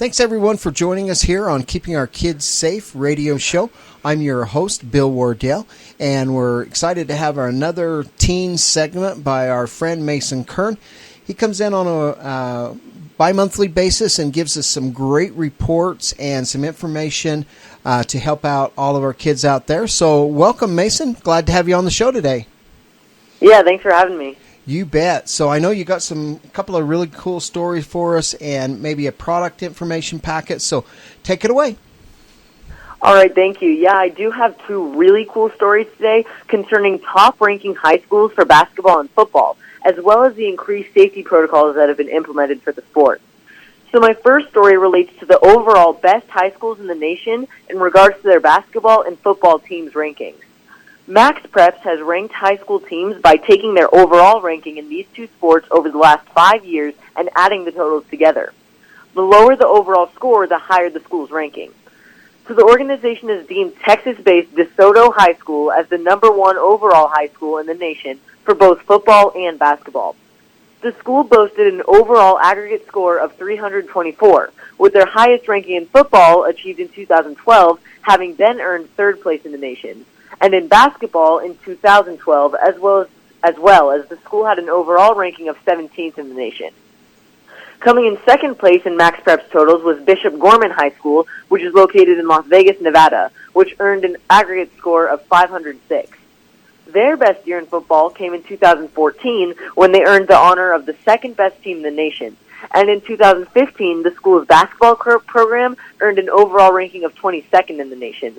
Thanks, everyone, for joining us here on Keeping Our Kids Safe radio show. I'm your host, Bill Wardell, and we're excited to have another teen segment by our friend Mason Kern. He comes in on a bi-monthly basis and gives us some great reports and some information to help out all of our kids out there. So welcome, Mason. Glad to have you on the show today. Yeah, thanks for having me. You bet. So I know you got a couple of really cool stories for us and maybe a product information packet. So take it away. All right, thank you. Yeah, I do have two really cool stories today concerning top-ranking high schools for basketball and football, as well as the increased safety protocols that have been implemented for the sport. So my first story relates to the overall best high schools in the nation in regards to their basketball and football teams' rankings. Max Preps has ranked high school teams by taking their overall ranking in these two sports over the last 5 years and adding the totals together. The lower the overall score, the higher the school's ranking. So the organization has deemed Texas-based DeSoto High School as the number one overall high school in the nation for both football and basketball. The school boasted an overall aggregate score of 324, with their highest ranking in football achieved in 2012, having then earned third place in the nation. And in basketball in 2012, as well as the school had an overall ranking of 17th in the nation. Coming in second place in Max Preps totals was Bishop Gorman High School, which is located in Las Vegas, Nevada, which earned an aggregate score of 506. Their best year in football came in 2014 when they earned the honor of the second best team in the nation. And in 2015, the school's basketball program earned an overall ranking of 22nd in the nation.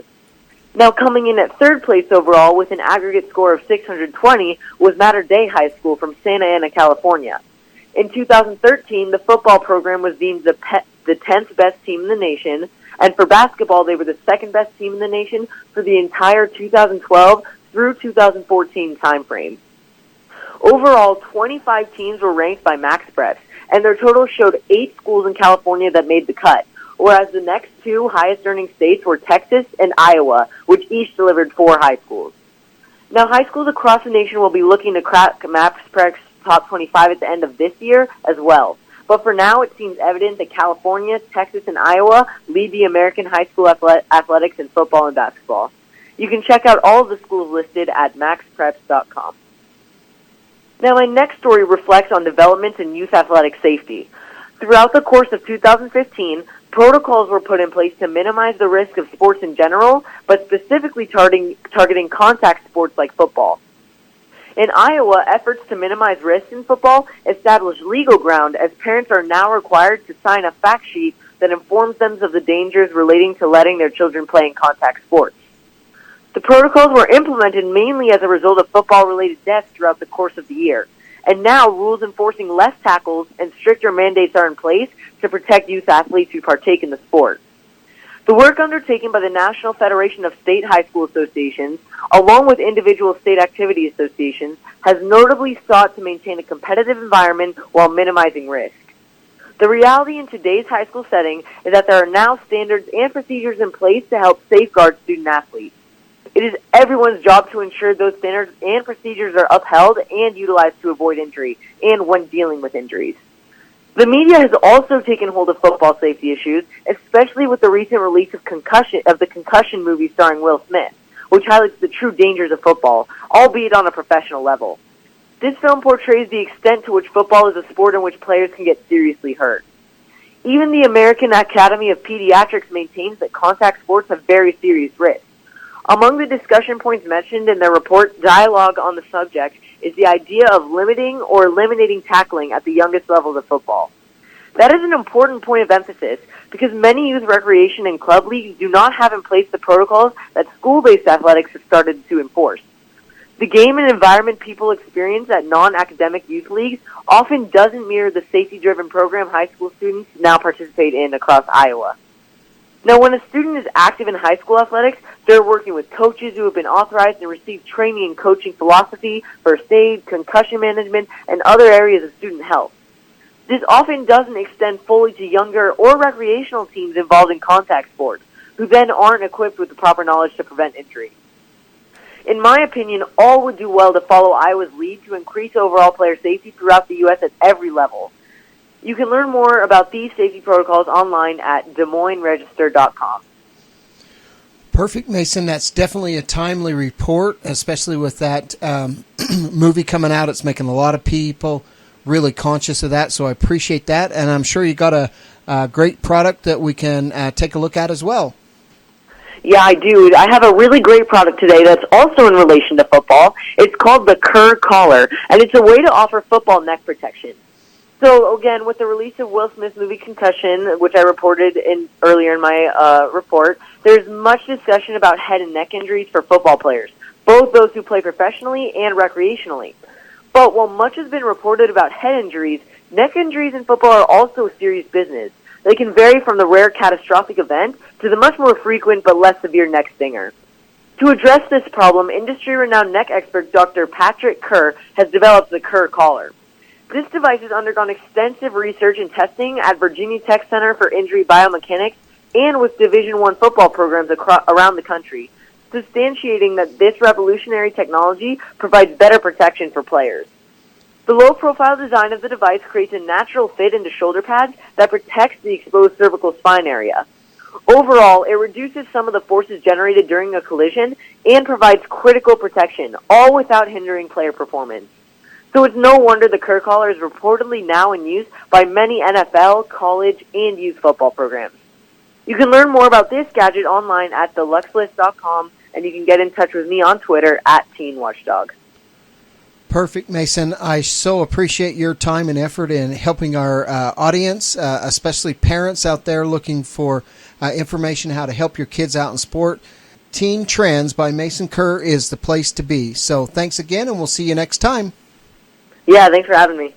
Now coming in at third place overall with an aggregate score of 620 was Mater Dei High School from Santa Ana, California. In 2013, the football program was deemed the 10th best team in the nation, and for basketball, they were the second best team in the nation for the entire 2012 through 2014 timeframe. Overall, 25 teams were ranked by Max Preps, and their total showed 8 schools in California that made the cut, whereas the next two highest-earning states were Texas and Iowa, which each delivered 4 high schools. Now, high schools across the nation will be looking to crack Max Preps' top 25 at the end of this year as well. But for now, it seems evident that California, Texas, and Iowa lead the American high school athletics in football and basketball. You can check out all of the schools listed at maxpreps.com. Now, my next story reflects on developments in youth athletic safety. Throughout the course of 2015, protocols were put in place to minimize the risk of sports in general, but specifically targeting contact sports like football. In Iowa, efforts to minimize risks in football established legal ground as parents are now required to sign a fact sheet that informs them of the dangers relating to letting their children play in contact sports. The protocols were implemented mainly as a result of football-related deaths throughout the course of the year, and now rules enforcing less tackles and stricter mandates are in place to protect youth athletes who partake in the sport. The work undertaken by the National Federation of State High School Associations, along with individual state activity associations, has notably sought to maintain a competitive environment while minimizing risk. The reality in today's high school setting is that there are now standards and procedures in place to help safeguard student athletes. It is everyone's job to ensure those standards and procedures are upheld and utilized to avoid injury and when dealing with injuries. The media has also taken hold of football safety issues, especially with the recent release of the Concussion movie starring Will Smith, which highlights the true dangers of football, albeit on a professional level. This film portrays the extent to which football is a sport in which players can get seriously hurt. Even the American Academy of Pediatrics maintains that contact sports have very serious risks. Among the discussion points mentioned in their report, Dialogue on the Subject, is the idea of limiting or eliminating tackling at the youngest levels of football. That is an important point of emphasis because many youth recreation and club leagues do not have in place the protocols that school-based athletics have started to enforce. The game and environment people experience at non-academic youth leagues often doesn't mirror the safety-driven program high school students now participate in across Iowa. Now, when a student is active in high school athletics, they're working with coaches who have been authorized and received training in coaching philosophy, first aid, concussion management, and other areas of student health. This often doesn't extend fully to younger or recreational teams involved in contact sports, who then aren't equipped with the proper knowledge to prevent injury. In my opinion, all would do well to follow Iowa's lead to increase overall player safety throughout the U.S. at every level. You can learn more about these safety protocols online at DesMoinesRegister.com. Perfect, Mason. That's definitely a timely report, especially with that movie coming out. It's making a lot of people really conscious of that, so I appreciate that. And I'm sure you got a great product that we can take a look at as well. Yeah, I do. I have a really great product today that's also in relation to football. It's called the Kerr Collar, and it's a way to offer football neck protection. So, again, with the release of Will Smith's movie Concussion, which I reported earlier in my report, there's much discussion about head and neck injuries for football players, both those who play professionally and recreationally. But while much has been reported about head injuries, neck injuries in football are also serious business. They can vary from the rare catastrophic event to the much more frequent but less severe neck stinger. To address this problem, industry-renowned neck expert Dr. Patrick Kerr has developed the Kerr Collar. This device has undergone extensive research and testing at Virginia Tech Center for Injury Biomechanics and with Division I football programs around the country, substantiating that this revolutionary technology provides better protection for players. The low-profile design of the device creates a natural fit into shoulder pads that protects the exposed cervical spine area. Overall, it reduces some of the forces generated during a collision and provides critical protection, all without hindering player performance. So it's no wonder the Kerr Collar is reportedly now in use by many NFL, college, and youth football programs. You can learn more about this gadget online at theluxlist.com, and you can get in touch with me on Twitter at TeenWatchdog. Perfect, Mason. I so appreciate your time and effort in helping our audience, especially parents out there looking for information how to help your kids out in sport. Teen Trends by Mason Kerr is the place to be. So thanks again, and we'll see you next time. Yeah, thanks for having me.